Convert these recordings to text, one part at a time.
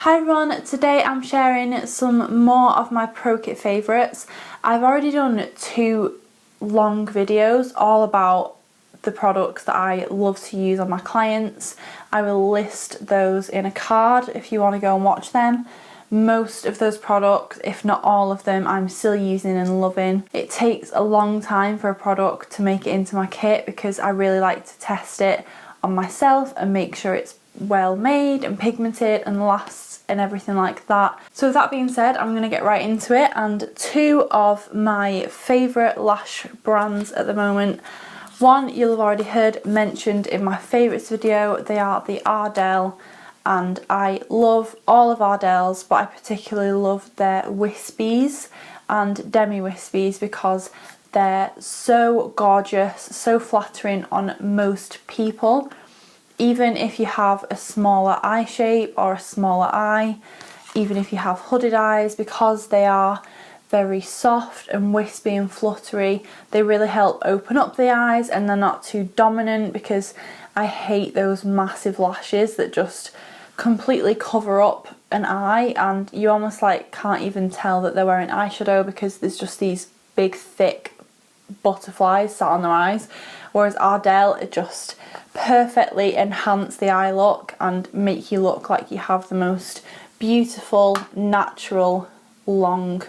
Hi everyone, today I'm sharing some more of my Pro Kit favourites. I've already done 2 long videos all about the products that I love to use on my clients. I will list those in a card if you want to go and watch them. Most of those products, if not all of them, I'm still using and loving. It takes a long time for a product to make it into my kit because I really like to test it on myself and make sure it's well made and pigmented and lasts and everything like that. So with that being said, I'm going to get right into it, and 2 of my favourite lash brands at the moment. One you'll have already heard mentioned in my favourites video. They are the Ardell, and I love all of Ardell's, but I particularly love their wispies and demi wispies because they're so gorgeous, so flattering on most people. Even if you have a smaller eye shape or a smaller eye, even if you have hooded eyes, because they are very soft and wispy and fluttery, they really help open up the eyes and they're not too dominant, because I hate those massive lashes that just completely cover up an eye and you almost can't even tell that they're wearing eyeshadow because there's just these big thick butterflies sat on their eyes. Whereas Ardell, it just perfectly enhance the eye look and make you look like you have the most beautiful, natural, long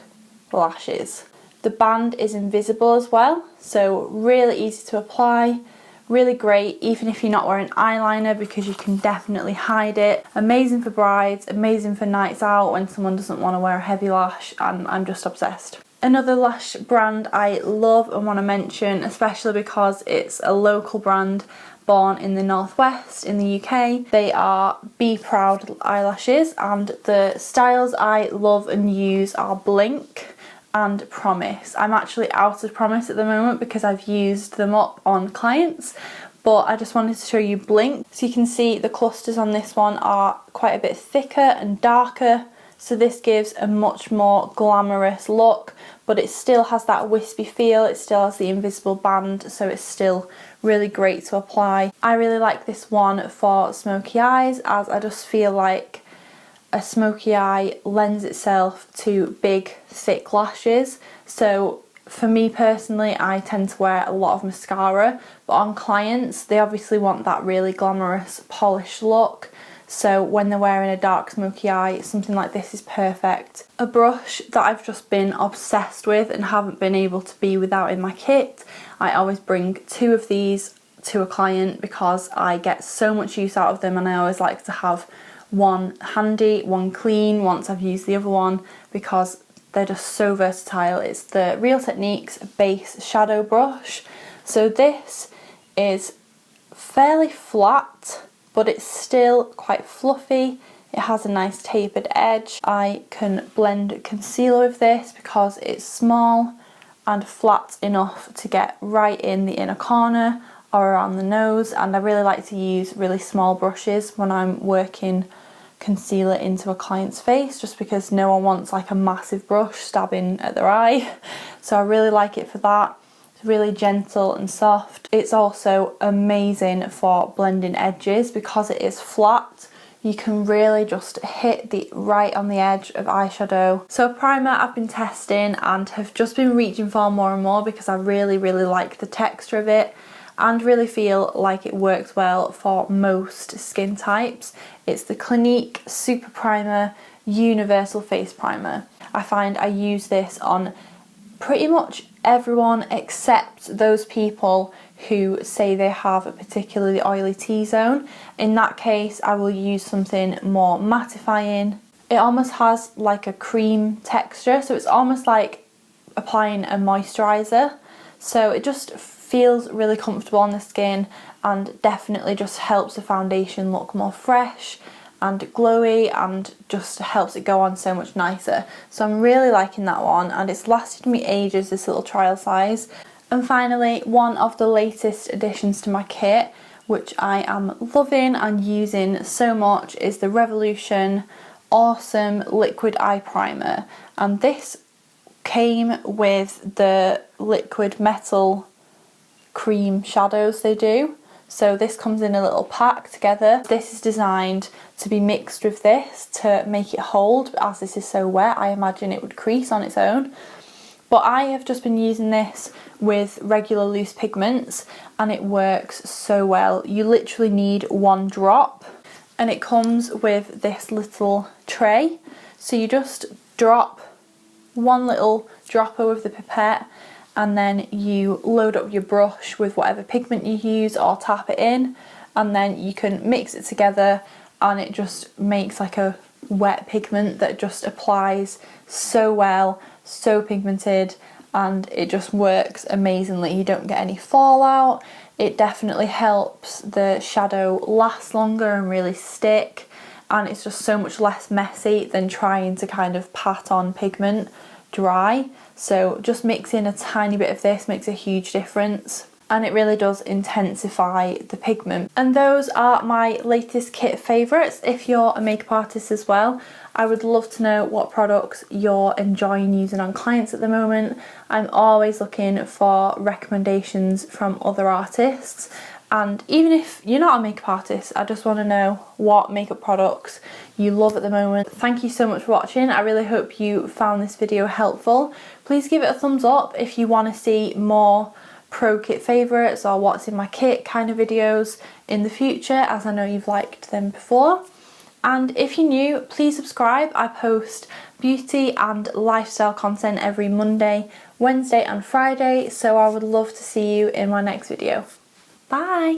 lashes. The band is invisible as well, so really easy to apply, really great even if you're not wearing eyeliner because you can definitely hide it. Amazing for brides, amazing for nights out when someone doesn't want to wear a heavy lash, and I'm just obsessed. Another lash brand I love and want to mention, especially because it's a local brand born in the Northwest in the UK. They are Be Proud eyelashes, and the styles I love and use are Blink and Promise. I'm actually out of Promise at the moment because I've used them up on clients, but I just wanted to show you Blink. So you can see the clusters on this one are quite a bit thicker and darker, so this gives a much more glamorous look, but it still has that wispy feel, it still has the invisible band, so it's still really great to apply. I really like this one for smoky eyes, as I just feel like a smoky eye lends itself to big thick lashes. So for me personally, I tend to wear a lot of mascara, but on clients they obviously want that really glamorous polished look. So when they're wearing a dark smoky eye, something like this is perfect. A brush that I've just been obsessed with and haven't been able to be without in my kit. I always bring 2 of these to a client because I get so much use out of them, and I always like to have one handy, one clean once I've used the other one because they're just so versatile. It's the Real Techniques Base Shadow Brush. So this is fairly flat, but it's still quite fluffy. It has a nice tapered edge. I can blend concealer with this because it's small and flat enough to get right in the inner corner or around the nose, and I really like to use really small brushes when I'm working concealer into a client's face, just because no one wants like a massive brush stabbing at their eye. So I really like it for that. Really gentle and soft. It's also amazing for blending edges because it is flat. You can really just hit the right on the edge of eyeshadow. So a primer I've been testing and have just been reaching for more and more because I really like the texture of it and really feel like it works well for most skin types. It's the Clinique Superprimer Universal Face Primer. I find I use this on pretty much everyone except those people who say they have a particularly oily T-zone. In that case, I will use something more mattifying. It almost has like a cream texture, so it's almost like applying a moisturiser. So it just feels really comfortable on the skin and definitely just helps the foundation look more fresh and glowy and just helps it go on so much nicer. So I'm really liking that one, and it's lasted me ages, this little trial size. And finally, one of the latest additions to my kit, which I am loving and using so much, is the Revolution Awesome Liquid Eye Primer. And this came with the liquid metal cream shadows they do. So this comes in a little pack together. This is designed to be mixed with this to make it hold, but as this is so wet, I imagine it would crease on its own. But I have just been using this with regular loose pigments and it works so well. You literally need 1 drop, and it comes with this little tray. So you just drop 1 little dropper with the pipette, and then you load up your brush with whatever pigment you use or tap it in, and then you can mix it together and it just makes like a wet pigment that just applies so well, so pigmented, and it just works amazingly. You don't get any fallout. It definitely helps the shadow last longer and really stick, and it's just so much less messy than trying to kind of pat on pigment dry. So just mixing a tiny bit of this makes a huge difference, and it really does intensify the pigment. And those are my latest kit favourites. If you're a makeup artist as well, I would love to know what products you're enjoying using on clients at the moment. I'm always looking for recommendations from other artists, and even if you're not a makeup artist, I just want to know what makeup products you love at the moment. Thank you so much for watching. I really hope you found this video helpful. Please give it a thumbs up if you want to see more pro kit favourites or what's in my kit kind of videos in the future, as I know you've liked them before. And if you're new, please subscribe. I post beauty and lifestyle content every Monday, Wednesday and Friday, so I would love to see you in my next video. Bye!